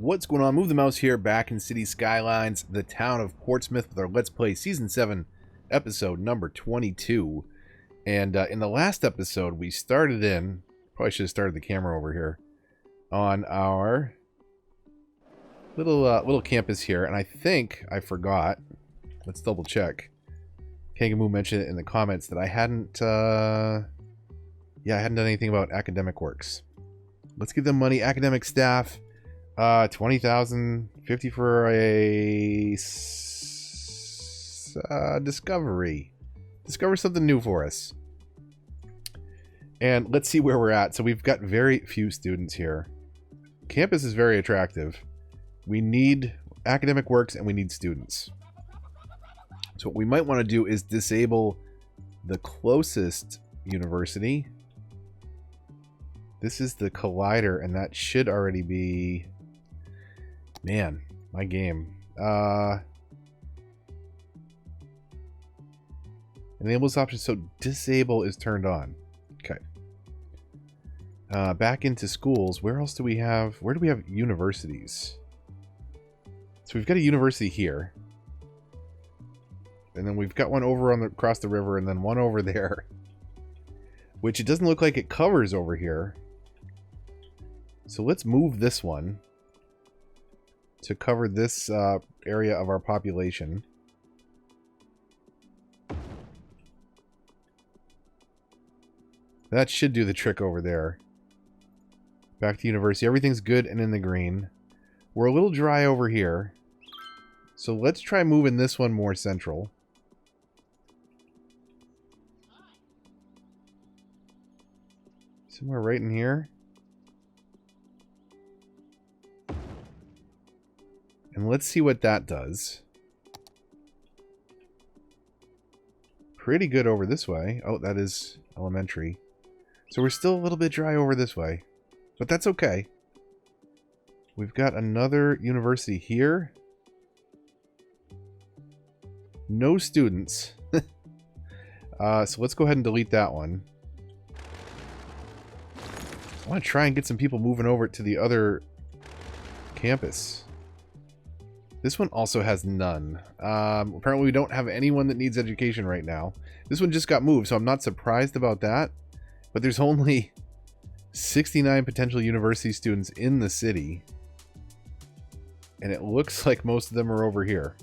What's going on? Move the mouse here, back in City Skylines, the town of Portsmouth, with our Let's Play Season 7, episode number 22. And in the last episode, we started in, probably should have started the camera over here, on our little campus here. And I think I forgot, let's double check. Kangamoo mentioned it in the comments that I hadn't, I hadn't done anything about academic works. Let's give them money. Academic staff, 20,000, 50 for a discovery. Discover something new for us. And let's see where we're at. So we've got very few students here. Campus is very attractive. We need academic works and we need students. So what we might want to do is disable the closest university. This is the Collider, and that should already be... Man, my game. Enable this option, so disable is turned on. Okay. Back into schools. Where else do we have... Where do we have universities? So we've got a university here. And then we've got one over on the across the river, and then one over there. Which it doesn't look like it covers over here. So let's move this one to cover this area of our population. That should do the trick over there. Back to university. Everything's good and in the green. We're a little dry over here. So let's try moving this one more central. Somewhere right in here. And let's see what that does. Pretty good over this way. Oh, that is elementary. So we're still a little bit dry over this way. But that's okay. We've got another university here. No students. So let's go ahead and delete that one. I want to try and get some people moving over to the other campus. This one also has none. Apparently we don't have anyone that needs education right now. This one just got moved, so I'm not surprised about that. But there's only 69 potential university students in the city. And it looks like most of them are over here.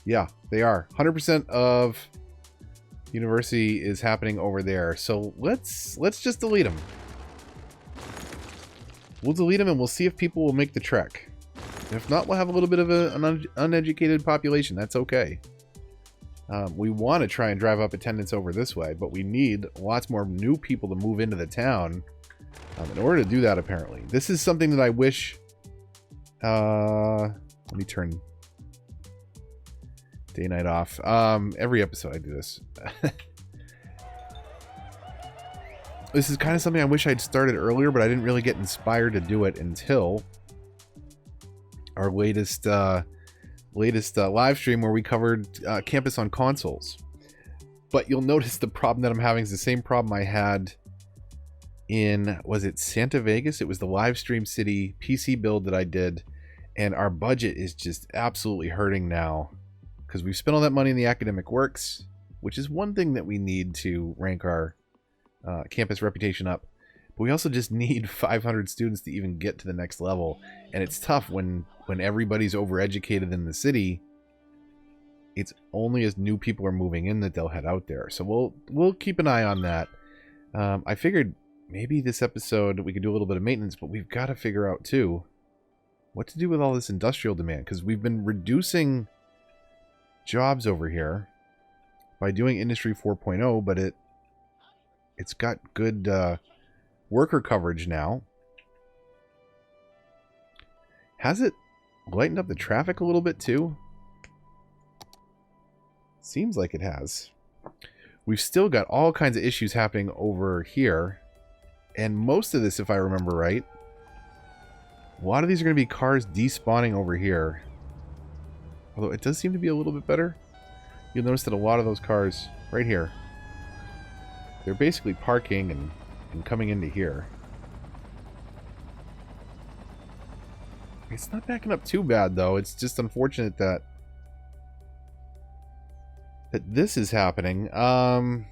Yeah, they are. 100% of university is happening over there. So let's just delete them. We'll delete them and we'll see if people will make the trek. If not, we'll have a little bit of an uneducated population. That's okay. We want to try and drive up attendance over this way, but we need lots more new people to move into the town in order to do that, apparently. This is something that I wish... let me turn day-night off. Every episode I do this. This is kind of something I wish I'd started earlier, but I didn't really get inspired to do it until our latest live stream where we covered campus on consoles. But you'll notice the problem that I'm having is the same problem I had in, was it Santa Vegas? It was the live stream city PC build that I did, and our budget is just absolutely hurting now because we've spent all that money in the academic works, which is one thing that we need to rank our campus reputation up, but we also just need 500 students to even get to the next level, and it's tough when everybody's overeducated in the city. It's only as new people are moving in that they'll head out there, so we'll keep an eye on that. I figured maybe this episode we could do a little bit of maintenance, but we've got to figure out too what to do with all this industrial demand, because we've been reducing jobs over here by doing Industry 4.0, but it's got good worker coverage now. Has it lightened up the traffic a little bit too? Seems like it has. We've still got all kinds of issues happening over here. And most of this, if I remember right, a lot of these are going to be cars despawning over here. Although it does seem to be a little bit better. You'll notice that a lot of those cars right here, they're basically parking and coming into here. It's not backing up too bad, though. It's just unfortunate that this is happening. I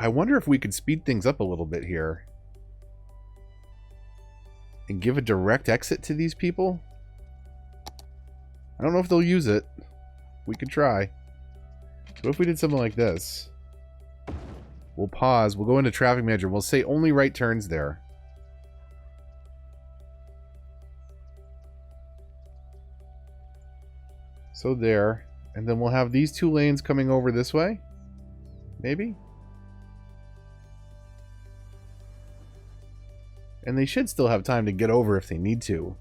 wonder if we could speed things up a little bit here and give a direct exit to these people. I don't know if they'll use it. We could try. What if we did something like this? We'll pause. We'll go into traffic manager. We'll say only right turns there. So there. And then we'll have these two lanes coming over this way. Maybe? And they should still have time to get over if they need to.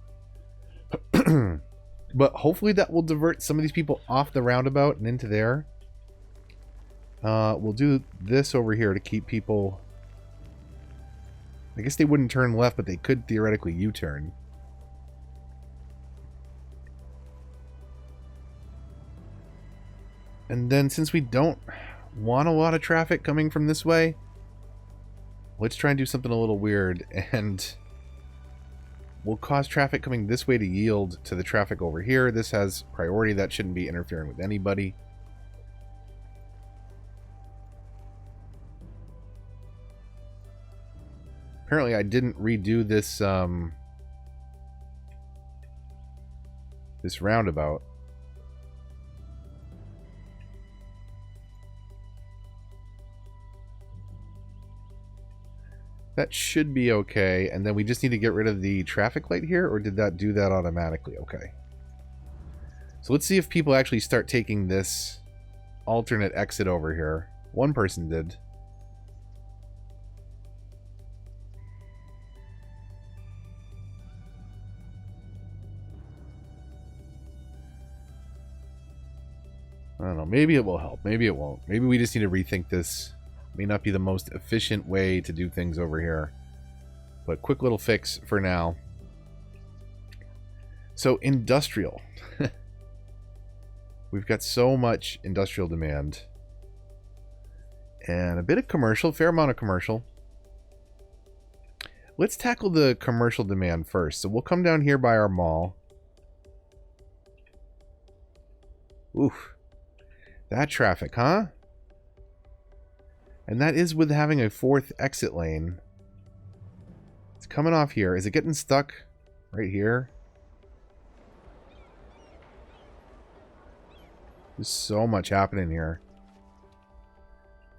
But hopefully that will divert some of these people off the roundabout and into there. We'll do this over here to keep people... I guess they wouldn't turn left, but they could theoretically U-turn. And then since we don't want a lot of traffic coming from this way, let's try and do something a little weird, and we'll cause traffic coming this way to yield to the traffic over here. This has priority. That shouldn't be interfering with anybody. Apparently I didn't redo this this roundabout. That should be okay, and then we just need to get rid of the traffic light here, or did that do that automatically? Okay. So let's see if people actually start taking this alternate exit over here. One person did. I don't know, maybe it will help, maybe it won't. Maybe we just need to rethink this. May not be the most efficient way to do things over here. But quick little fix for now. So industrial. We've got so much industrial demand. And a bit of commercial, fair amount of commercial. Let's tackle the commercial demand first. So we'll come down here by our mall. Oof. That traffic, huh? And that is with having a fourth exit lane. It's coming off here. Is it getting stuck right here? There's so much happening here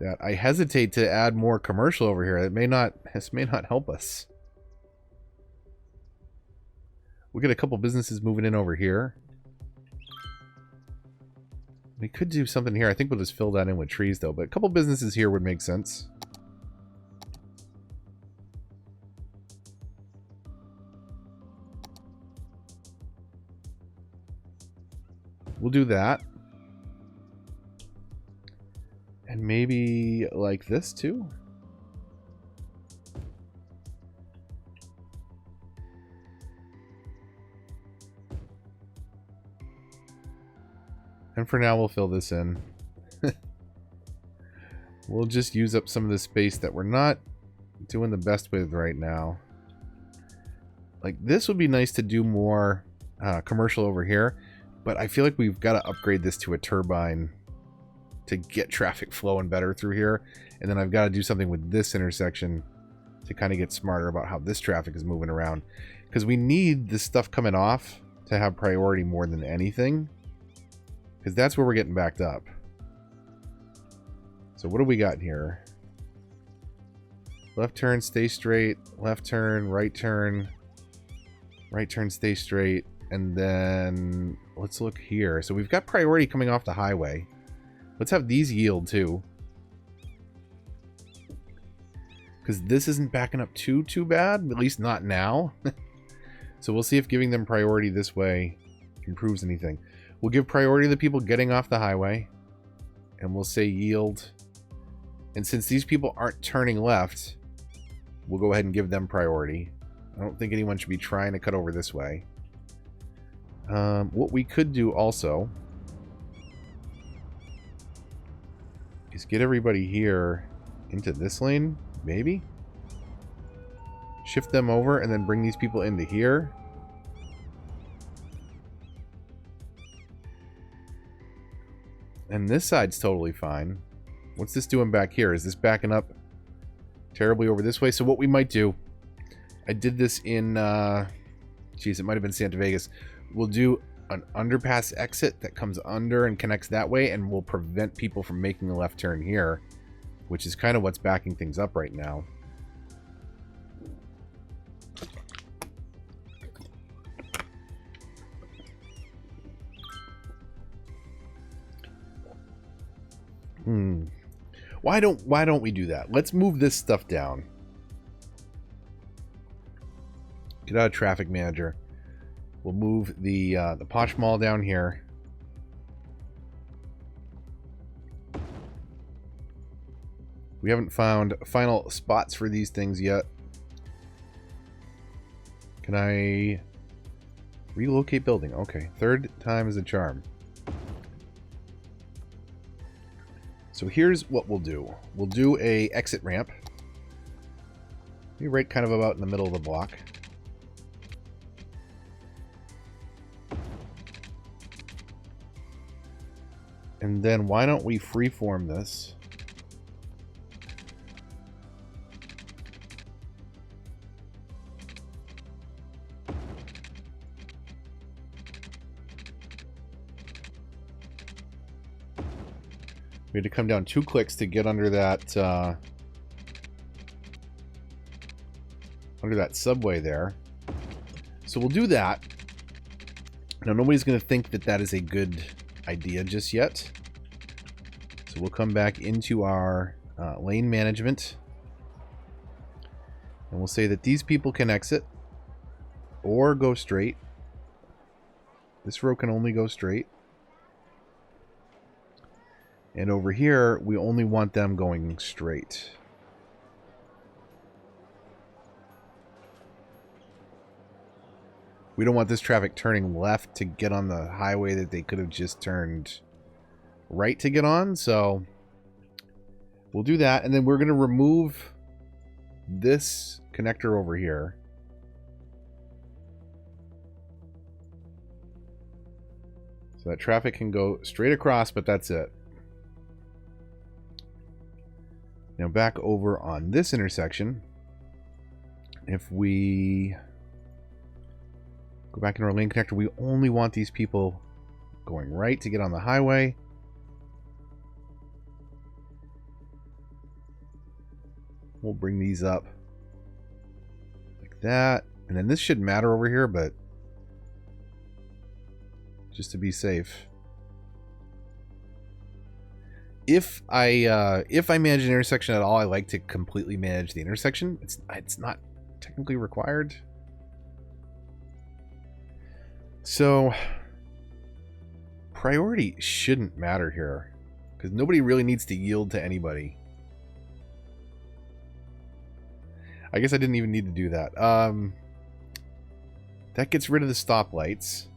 that I hesitate to add more commercial over here. This may not help us. We'll get a couple businesses moving in over here. We could do something here. I think we'll just fill that in with trees, though. But a couple businesses here would make sense. We'll do that. And maybe like this, too. And for now, we'll fill this in. We'll just use up some of the space that we're not doing the best with right now. Like, this would be nice to do more commercial over here, but I feel like we've got to upgrade this to a turbine to get traffic flowing better through here. And then I've got to do something with this intersection to kind of get smarter about how this traffic is moving around. Because we need this stuff coming off to have priority more than anything. Because that's where we're getting backed up. So what do we got here? Left turn, stay straight. Left turn, right turn. Right turn, stay straight. And then let's look here. So we've got priority coming off the highway. Let's have these yield too. Because this isn't backing up too bad. At least not now. So we'll see if giving them priority this way improves anything. We'll give priority to the people getting off the highway. And we'll say yield. And since these people aren't turning left, we'll go ahead and give them priority. I don't think anyone should be trying to cut over this way. What we could do also is get everybody here into this lane, maybe? shift them over and then bring these people into here. And this side's totally fine. What's this doing back here? Is this backing up terribly over this way? So what we might do, I did this in, geez, it might have been Santa Vegas. We'll do an underpass exit that comes under and connects that way, and will prevent people from making a left turn here, which is kind of what's backing things up right now. Why don't we do that? Let's move this stuff down. Get out of traffic manager. We'll move the Posh Mall down here. We haven't found final spots for these things yet. Can I relocate building? Okay, third time is a charm. So here's what we'll do. We'll do a exit ramp. Be right kind of about in the middle of the block. And then why don't we freeform this? We had to come down 2 clicks to get under that subway there. So we'll do that. Now nobody's going to think that that is a good idea just yet. So we'll come back into our lane management. And we'll say that these people can exit or go straight. This row can only go straight. And over here, we only want them going straight. We don't want this traffic turning left to get on the highway that they could have just turned right to get on. So we'll do that. And then we're going to remove this connector over here. So that traffic can go straight across, but that's it. Now back over on this intersection, if we go back in our lane connector, we only want these people going right to get on the highway. We'll bring these up like that. And then this shouldn't matter over here, but just to be safe. If I manage an intersection at all, I like to completely manage the intersection. It's not technically required. So priority shouldn't matter here, because nobody really needs to yield to anybody. I guess I didn't even need to do that. That gets rid of the stoplights.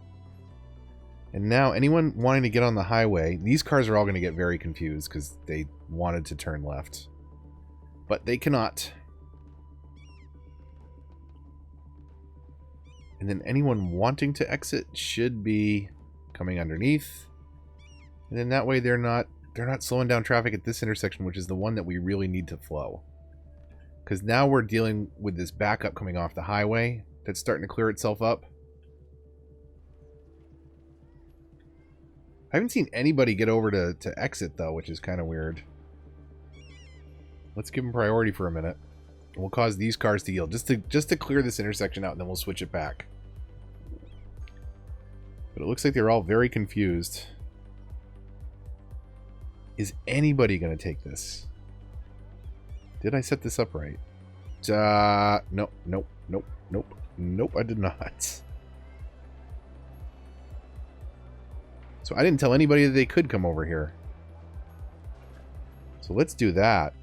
And now anyone wanting to get on the highway, these cars are all going to get very confused because they wanted to turn left. But they cannot. And then anyone wanting to exit should be coming underneath. And then that way they're not slowing down traffic at this intersection, which is the one that we really need to flow. Because now we're dealing with this backup coming off the highway that's starting to clear itself up. I haven't seen anybody get over to exit, though, which is kind of weird. Let's give them priority for a minute. We'll cause these cars to yield, just to clear this intersection out, and then we'll switch it back. But it looks like they're all very confused. Is anybody going to take this? Did I set this up right? Nope, nope, nope, nope, nope, I did not. So I didn't tell anybody that they could come over here. So let's do that.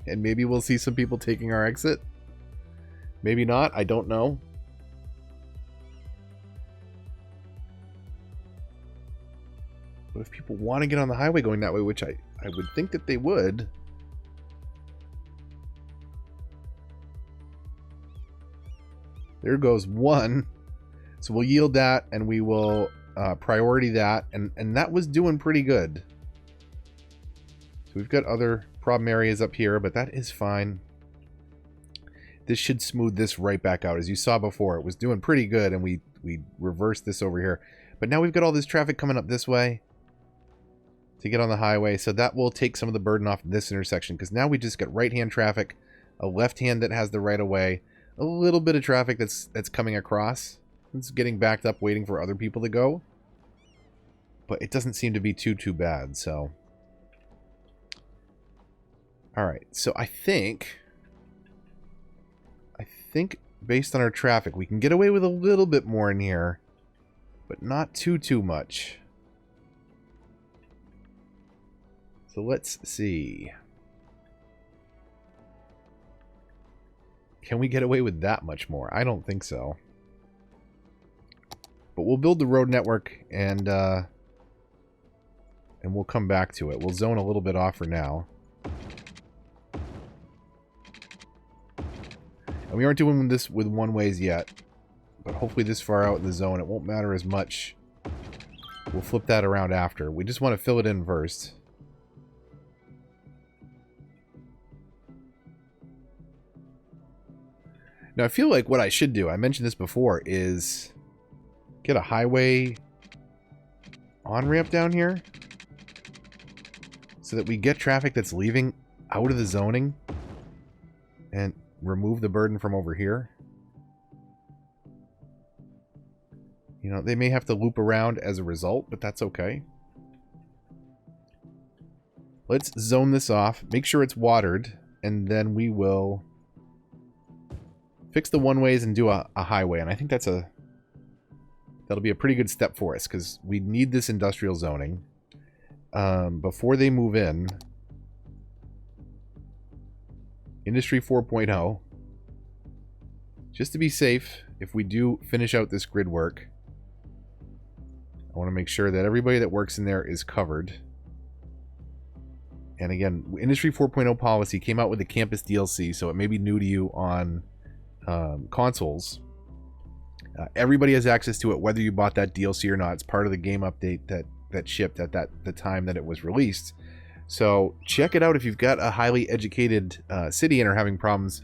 And maybe we'll see some people taking our exit. Maybe not. I don't know. But if people want to get on the highway going that way, which I would think that they would. There goes one. So we'll yield that, and we will priority that, and that was doing pretty good. So we've got other problem areas up here, but that is fine. This should smooth this right back out. As you saw before, it was doing pretty good, and we reversed this over here. But now we've got all this traffic coming up this way to get on the highway, so that will take some of the burden off this intersection, because now we just got right-hand traffic, a left-hand that has the right-of-way, a little bit of traffic that's coming across. It's getting backed up, waiting for other people to go. But it doesn't seem to be too bad, so... Alright, so I think based on our traffic, we can get away with a little bit more in here, but not too much. So let's see. Can we get away with that much more? I don't think so. But we'll build the road network, and we'll come back to it. We'll zone a little bit off for now. And we aren't doing this with one-ways yet. But hopefully this far out in the zone, it won't matter as much. We'll flip that around after. We just want to fill it in first. Now, I feel like what I should do, I mentioned this before, is get a highway on-ramp down here so that we get traffic that's leaving out of the zoning and remove the burden from over here. You know, they may have to loop around as a result, but that's okay. Let's zone this off, make sure it's watered, and then we will fix the one-ways and do a highway. And I think that'll be a pretty good step for us, because we need this industrial zoning before they move in. Industry 4.0. Just to be safe, if we do finish out this grid work, I want to make sure that everybody that works in there is covered. And again, Industry 4.0 policy came out with the campus DLC, so it may be new to you on consoles. Everybody has access to it, whether you bought that DLC or not. It's part of the game update that shipped at the time that it was released. So check it out if you've got a highly educated city and are having problems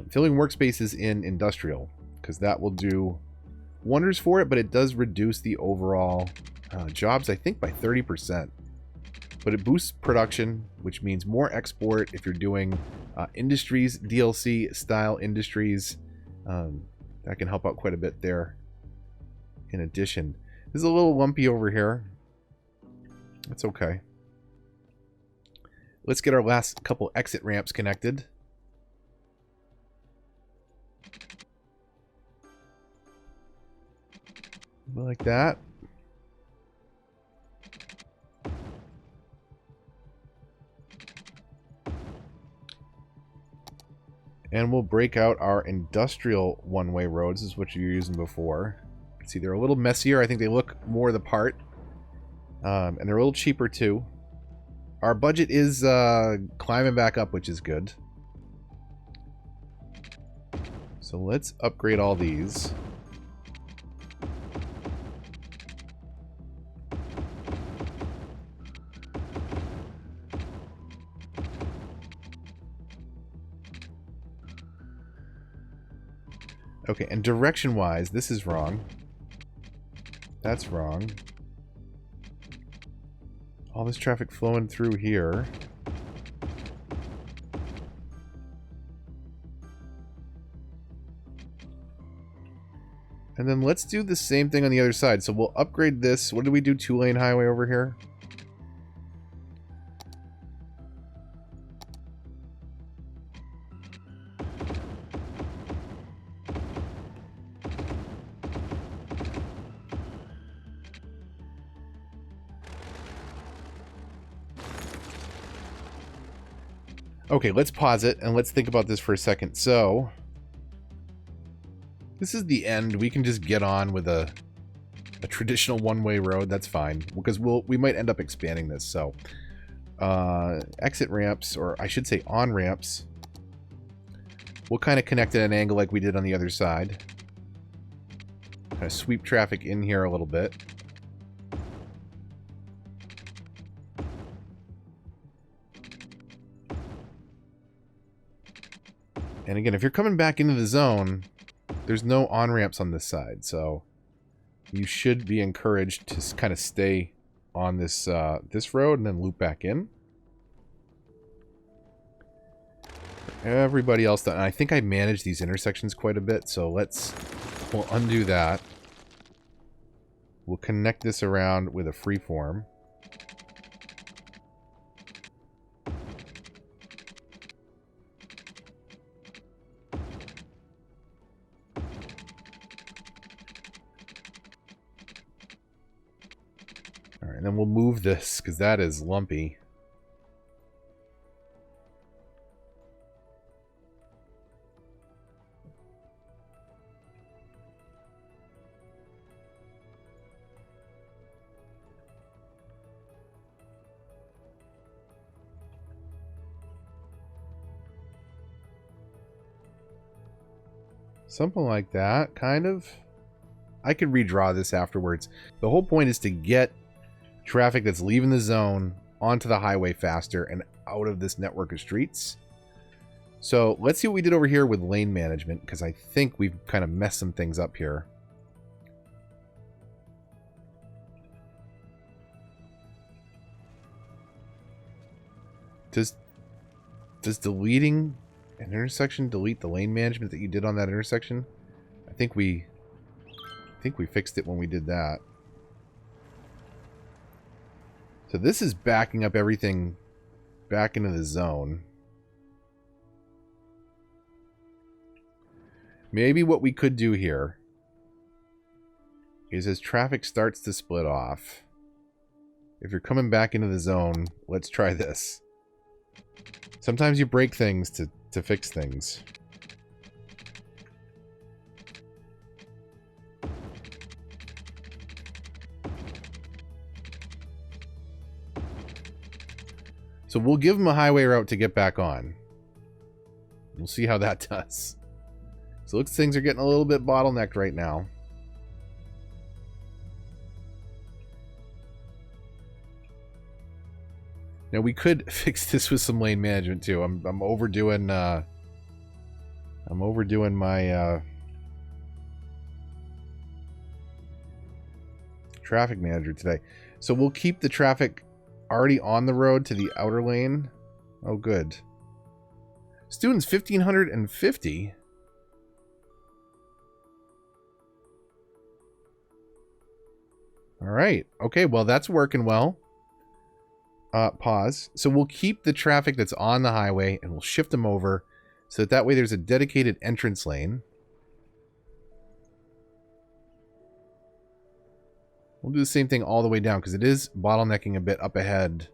filling workspaces in industrial, because that will do wonders for it, but it does reduce the overall jobs, I think, by 30%. But it boosts production, which means more export if you're doing industries, DLC style industries. That can help out quite a bit there. In addition, this is a little lumpy over here. That's okay. Let's get our last couple exit ramps connected. Like that. And we'll break out our industrial one-way roads. This is what you were using before. See, they're a little messier. I think they look more the part. And they're a little cheaper too. Our budget is climbing back up, which is good. So let's upgrade all these. Okay, and direction-wise, this is wrong. That's wrong. All this traffic flowing through here. And then let's do the same thing on the other side. So we'll upgrade this. What did we do? 2-lane highway over here? Okay, let's pause it and let's think about this for a second. So, this is the end. We can just get on with a traditional one-way road. That's fine, because we might end up expanding this. So, exit ramps, or I should say on-ramps, we'll kind of connect at an angle like we did on the other side. Kind of sweep traffic in here a little bit. And again, if you're coming back into the zone, there's no on-ramps on this side, so you should be encouraged to kind of stay on this this road and then loop back in. Everybody else done. And I think I managed these intersections quite a bit, so we'll undo that. We'll connect this around with a freeform. All right, and then we'll move this because that is lumpy. Something like that, kind of. I could redraw this afterwards. The whole point is to get traffic that's leaving the zone onto the highway faster and out of this network of streets. So let's see what we did over here with lane management, because I think we've kind of messed some things up here. Does deleting an intersection delete the lane management that you did on that intersection? I think we fixed it when we did that. So this is backing up everything back into the zone. Maybe what we could do here is as traffic starts to split off, if you're coming back into the zone, let's try this. Sometimes you break things to fix things. So we'll give them a highway route to get back on. We'll see how that does. So looks things are getting a little bit bottlenecked right now. Now we could fix this with some lane management too. I'm overdoing my traffic manager today. So we'll keep the traffic already on the road to the outer lane. Oh, good. Students 1,550. All right. Okay, well, that's working well. Pause. So we'll keep the traffic that's on the highway and we'll shift them over so that way there's a dedicated entrance lane. We'll do the same thing all the way down because it is bottlenecking a bit up ahead.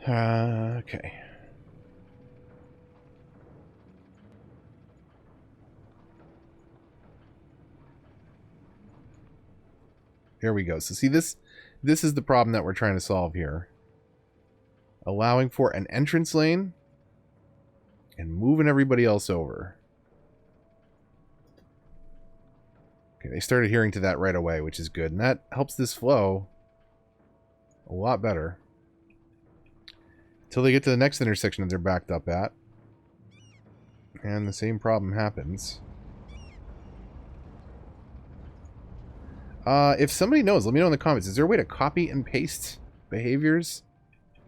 Okay. Here we go. So see, this is the problem that we're trying to solve here. Allowing for an entrance lane and moving everybody else over. Okay, they started hearing to that right away, which is good. And that helps this flow a lot better. Until they get to the next intersection that they're backed up at. And the same problem happens. If somebody knows, let me know in the comments. Is there a way to copy and paste behaviors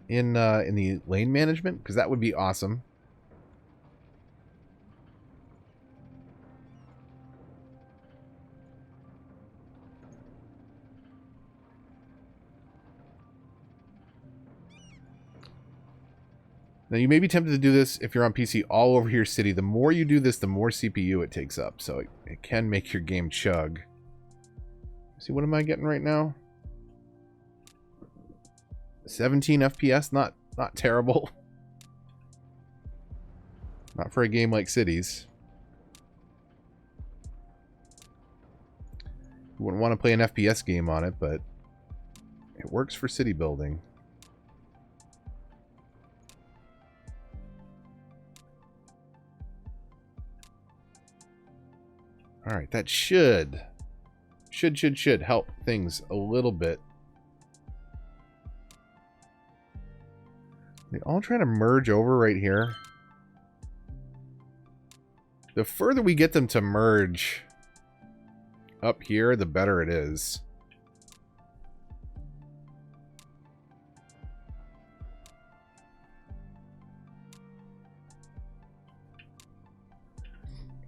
in the lane management? Because that would be awesome. Now, you may be tempted to do this if you're on PC all over your city. The more you do this, the more CPU it takes up. So it can make your game chug. See, what am I getting right now? 17 FPS, not terrible. Not for a game like Cities. wouldn't want to play an FPS game on it, but it works for city building. Alright, that should help things a little bit. They all trying to merge over right here. The further we get them to merge up here, the better it is.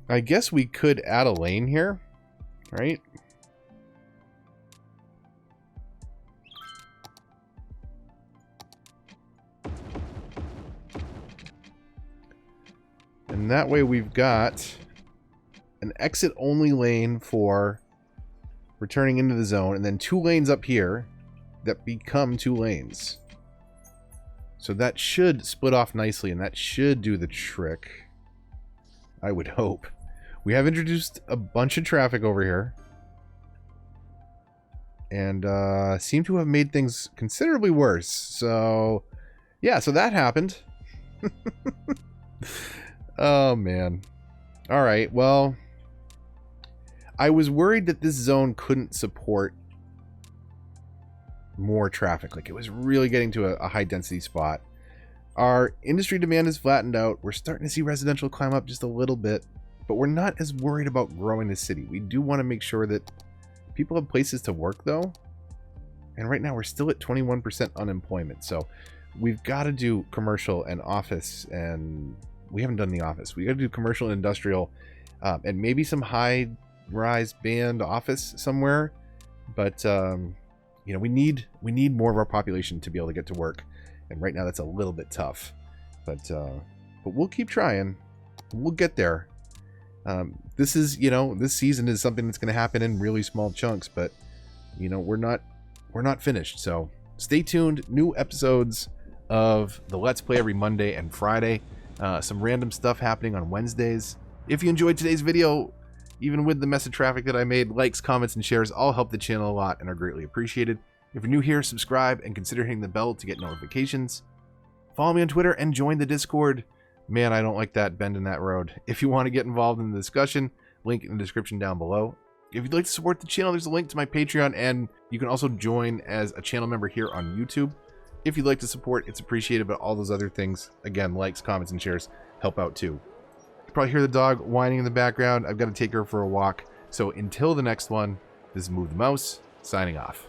I guess we could add a lane here, right? And that way we've got an exit-only lane for returning into the zone, and then 2 lanes up here that become 2 lanes. So that should split off nicely, and that should do the trick. I would hope. We have introduced a bunch of traffic over here. And seem to have made things considerably worse. So, yeah, so that happened. Oh, man. Alright, well, I was worried that this zone couldn't support more traffic. Like, it was really getting to a high-density spot. Our industry demand is flattened out. We're starting to see residential climb up just a little bit. But we're not as worried about growing the city. We do want to make sure that people have places to work, though. And right now, we're still at 21% unemployment. So we've got to do commercial and office, and we haven't done the office. We got to do commercial and industrial, and maybe some high-rise band office somewhere. But you know, we need more of our population to be able to get to work, and right now that's a little bit tough. But we'll keep trying. We'll get there. This is, you know, this season is something that's going to happen in really small chunks, but you know, we're not finished. So stay tuned. New episodes of the Let's Play every Monday and Friday. Some random stuff happening on Wednesdays. If you enjoyed today's video, even with the mess of traffic that I made, likes, comments, and shares all help the channel a lot and are greatly appreciated. If you're new here, subscribe and consider hitting the bell to get notifications. Follow me on Twitter and join the Discord. Man, I don't like that bend in that road. If you want to get involved in the discussion, link in the description down below. If you'd like to support the channel, there's a link to my Patreon, and you can also join as a channel member here on YouTube. If you'd like to support, it's appreciated, but all those other things, again, likes, comments, and shares help out too. You probably hear the dog whining in the background. I've got to take her for a walk. So until the next one, this is Move the Mouse, signing off.